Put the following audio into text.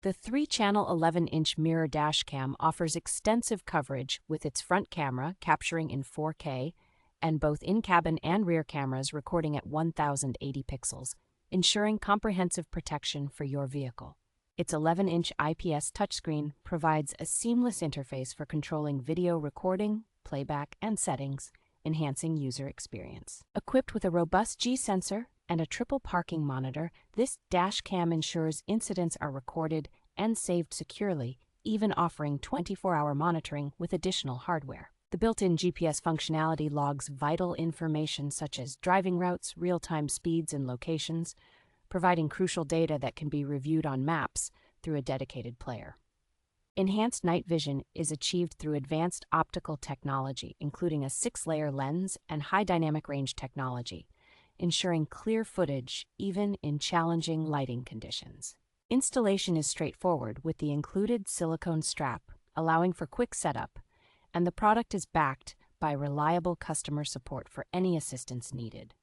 The 3-channel 11-inch mirror dashcam offers extensive coverage with its front camera capturing in 4K and both in-cabin and rear cameras recording at 1080 pixels, ensuring comprehensive protection for your vehicle. Its 11-inch IPS touchscreen provides a seamless interface for controlling video recording, playback, and settings, enhancing user experience. Equipped with a robust G sensor and a triple parking monitor, this dash cam ensures incidents are recorded and saved securely, even offering 24-hour monitoring with additional hardware. The built-in GPS functionality logs vital information such as driving routes, real-time speeds, and locations, providing crucial data that can be reviewed on maps through a dedicated player. Enhanced night vision is achieved through advanced optical technology, including a 6-layer lens and high dynamic range technology, ensuring clear footage even in challenging lighting conditions. Installation is straightforward with the included silicone strap, allowing for quick setup, and the product is backed by reliable customer support for any assistance needed.